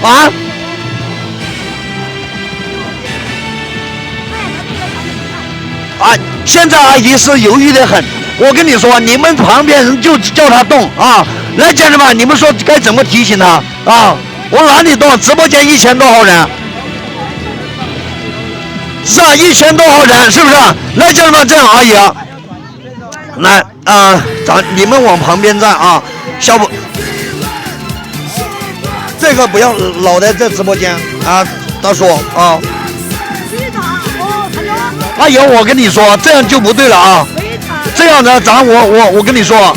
啊？啊！现在阿姨是犹豫的很。我跟你说，你们旁边人就叫他动啊！来，家人们，你们说该怎么提醒他啊？我哪里动？直播间1000多号人，是啊，1000多号人，是不是？来，家人们，这样，阿姨啊，来啊，你们往旁边站啊，小不，这个不要老在这直播间啊，大叔啊。阿姨，我跟你说，这样就不对了啊！这样的，我跟你说，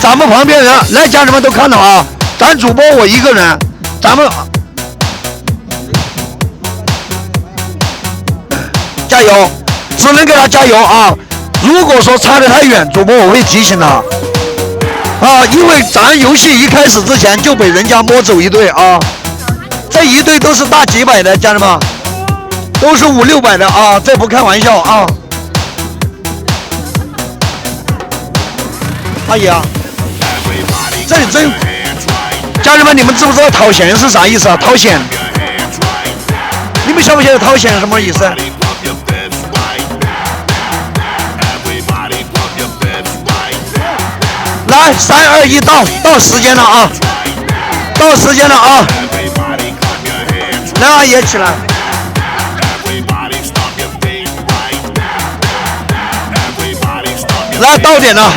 咱们旁边人来，家人们都看到啊，咱主播我一个人，咱们加油，只能给他加油啊！如果说差得太远，主播我会提醒他啊，因为咱游戏一开始之前就被人家摸走一队啊，这一队都是大几百的，家人们。都是500、600的啊，这不开玩笑啊！阿姨啊，这里真，家人们，你们知不知道掏钱是啥意思啊？掏钱，你们晓不晓得掏钱什么意思？来，3、2、1，到时间了啊！到时间了啊！来，阿姨起来。来，到点了，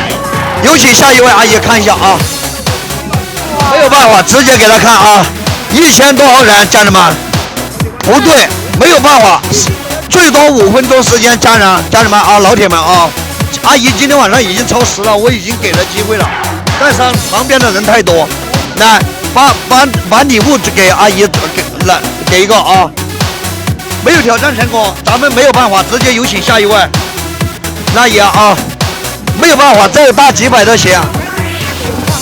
有请下一位阿姨看一下啊。没有办法，直接给他看啊。1000多号人，家人们，不对，没有办法，最多5分钟时间，家人们啊，老铁们啊，阿姨今天晚上已经超时了，我已经给了机会了，但是旁边的人太多，来，把礼物给阿姨给一个啊。没有挑战成功，咱们没有办法，直接有请下一位。阿姨啊。没有办法，这个大几百的鞋，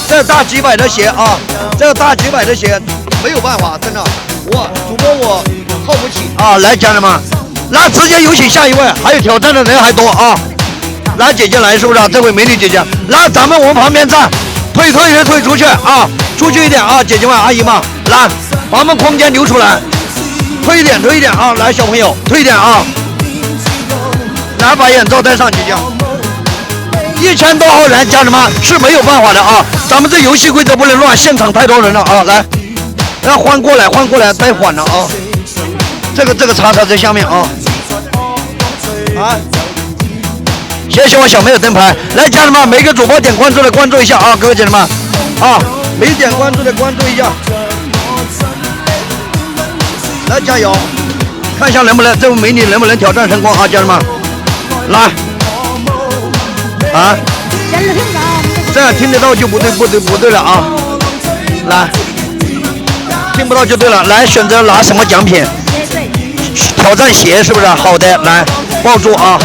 这个大几百的鞋啊，这个大几百的鞋没有办法，真的，主播我耗不起啊！来，家人们，来直接有请下一位，还有挑战的人还多啊！来，姐姐来是不是？这位美女姐姐，来，咱们往旁边站，退出去啊，出去一点啊，姐姐们、阿姨们，来，把我们空间留出来，退一点啊！来，小朋友，退一点啊！来，把眼罩戴上，姐姐。1000多号人，家人们是没有办法的啊！咱们这游戏规则不能乱，现场太多人了啊！来，要换过来，待缓了啊！这个叉在下面啊！啊！谢谢我小妹的灯牌，来，家人们，每个主播点关注的关注一下啊！各位姐姐们啊，没点关注的关注一下，来加油！看一下能不能这位美女能不能挑战成功啊！家人们，来。啊，这样听得到就不对了啊！来，听不到就对了。来，选择拿什么奖品？挑战鞋是不是？好的，来抱住啊！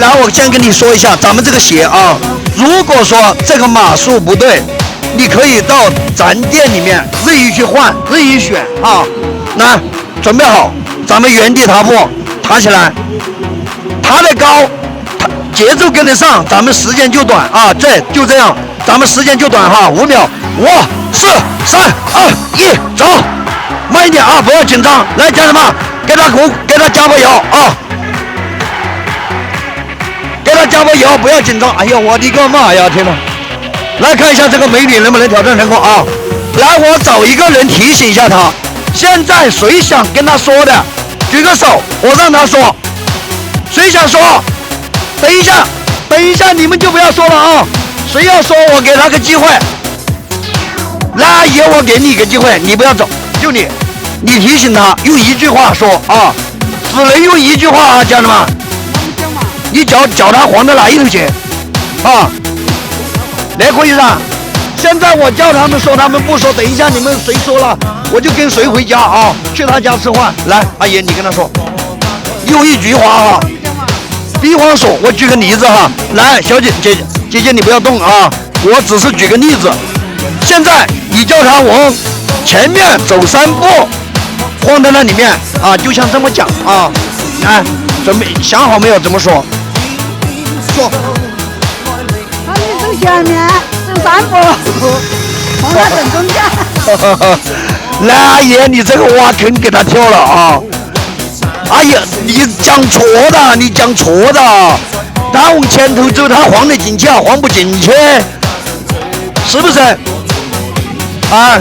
来，我先跟你说一下，咱们这个鞋啊，如果说这个码数不对，你可以到咱店里面任意去换，任意选啊。来，准备好，咱们原地踏步，踏起来，踏得高。节奏跟得上，咱们时间就短啊！就这样，咱们时间就短哈，5秒，5、4、3、2、1，走，慢一点啊，不要紧张。来，家人们，给他加把油啊！给他加把油，不要紧张。哎呀，我的个妈呀，天哪！来看一下这个美女能不能挑战成功啊！来，我找一个人提醒一下她。现在谁想跟她说的，举个手，我让她说。谁想说？等一下，你们就不要说了啊！谁要说，我给他个机会。来，阿姨，我给你一个机会，你不要走，就你提醒他用一句话说啊，只能用一句话啊，家人们。你脚他黄的哪一头鞋啊？来，可以噻。现在我叫他们说，他们不说，等一下你们谁说了，我就跟谁回家啊，去他家吃饭。来，阿姨，你跟他说，用一句话啊。比方说，我举个例子哈，来，小姐姐你不要动啊，我只是举个例子。现在你叫他往前面走3步，放在那里面啊，就像这么讲啊。来，准备想好没有？怎么说？说。你走前面走3步。从那等中间。来，阿姨，你这个挖坑给他跳了啊！阿姨，你讲错的，你讲错的。他往前头走，他晃得进去啊，晃不进去，是不是？啊，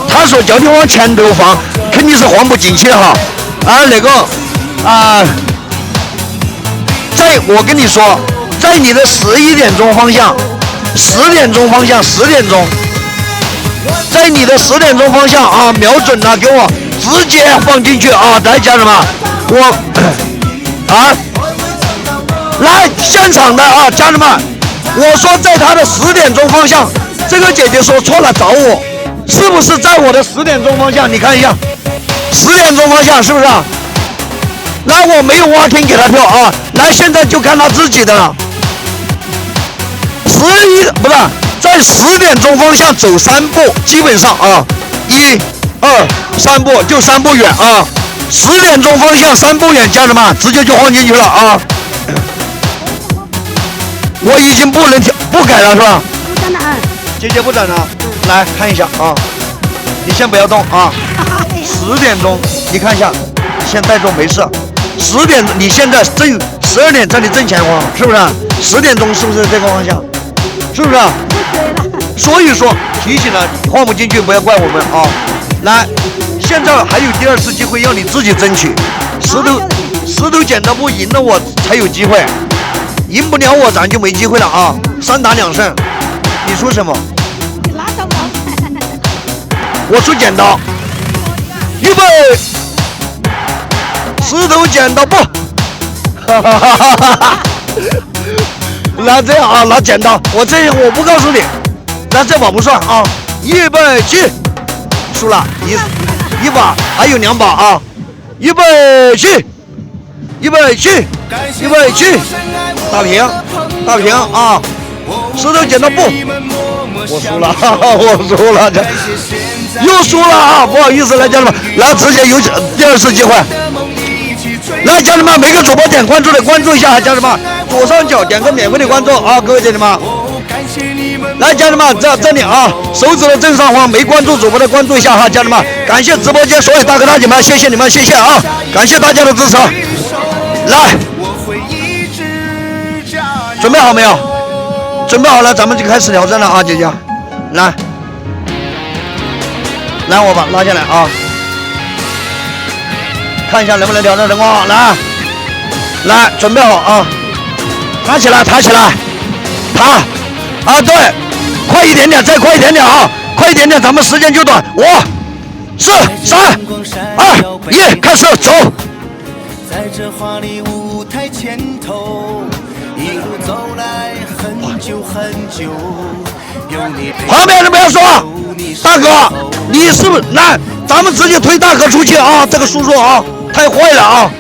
他说叫你往前头放，肯定是晃不进去哈。啊，那个啊，我跟你说，在你的11点钟方向，10点钟方向，10点钟，在你的10点钟方向啊，瞄准了，给我直接放进去啊！来，家人们，我啊。来现场的啊，家人们，我说在他的10点钟方向，这个姐姐说错了，找我，是不是在我的10点钟方向？你看一下，10点钟方向是不是？来，我没有挖坑给他跳啊，来，现在就看他自己的了。不是在10点钟方向走3步，基本上啊，1、2、3步就3步远啊，10点钟方向3步远，家人们直接就晃进去了啊。我已经不能调不改了是吧？不转了，姐姐不转了，来看一下啊，你先不要动啊。10点钟，你看一下，先带动没事。10点，你现在正12点在你正前方，是不是？10点钟是不是这个方向？是不是？所以说提醒了，晃不进去不要怪我们啊。来，现在还有第2次机会，要你自己争取。石头剪刀布赢了我才有机会。赢不了我，咱就没机会了啊！3打2胜，你说什么？拉倒吧。我出剪刀，预备，石头剪刀布，那这样啊，拿剪刀，我这样我不告诉你，那这把不算啊！预备起，输了一把，还有2把啊！预备起，预备起，预备起。打平啊！石头剪刀布，我输了，我输了，又输了啊！不好意思，来家人们，来直接有第2次机会。来家人们，每个主播点关注的关注一下，家人们左上角点个免费的关注啊！各位家人们，来家人们这里啊，手指的正上方没关注主播的关注一下哈，家人们，感谢直播间所有大哥大姐们，谢谢你们，谢谢啊！感谢大家的支持，来。准备好没有？准备好了，咱们就开始挑战了啊，姐姐，来，我把拉下来啊，看一下能不能挑战成功。来，准备好啊，抬起来，啊，对，快一点点，再快一点点啊，快一点点，咱们时间就短，5、4、3、2、1，开始走。在这华丽舞台前头。一路走来很久，旁边人不要说，大哥，你是不是来？咱们直接推大哥出去啊！这个叔叔啊，太坏了啊！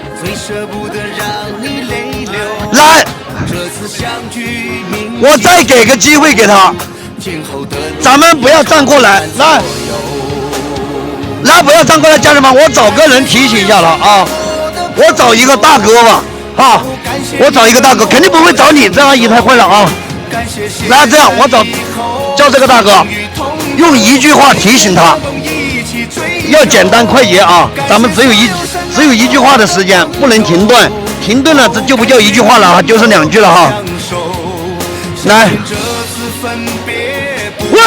来，我再给个机会给他，咱们不要站过来，来，不要站过来，家人们，我找个人提醒一下了啊！我找一个大哥吧。我找一个大哥，肯定不会找你，这阿姨太坏了啊！来，这样我叫这个大哥，用1句话提醒他，要简单快捷啊！咱们只有一句话的时间，不能停顿，停顿了这就不叫1句话了啊，就是2句了哈。来，喂！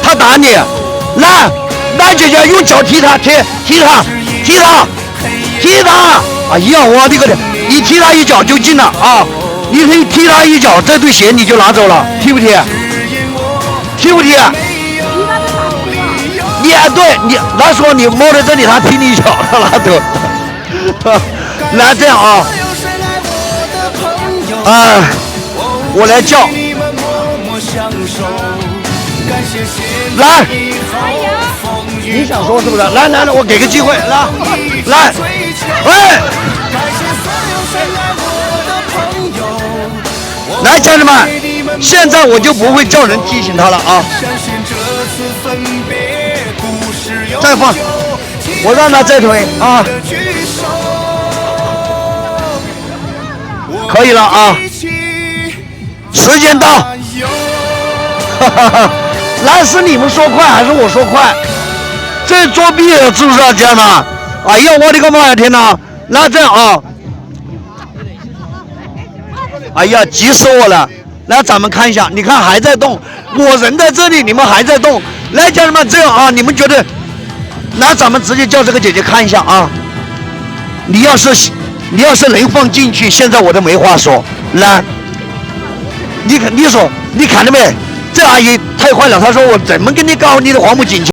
他打你。来，姐姐用脚踢他，踢他！哎呀，我的个天！你踢他一脚就进了啊！你可以踢他一脚，这对鞋你就拿走了，踢不踢？踢不踢？你对你来说，你摸在这里，他踢你一脚，拿走。来，这样啊，我来叫。来，你想说是不是？来，我给个机会，来，喂，来，家人们，现在我就不会叫人提醒他了啊！再放，我让他再推啊！可以了啊，时间到。哈哈哈，那是你们说快还是我说快？这作弊了是不是啊，家人们？哎呀，我的个妈呀，天哪！那这样啊，哎呀，急死我了！来，咱们看一下，你看还在动，我人在这里，你们还在动。来，家人们，这样啊，你们觉得？那咱们直接叫这个姐姐看一下啊。你要是能放进去，现在我都没话说。来，你说，你看到没？这阿姨太坏了，她说我怎么跟你搞你的黄埔锦旗？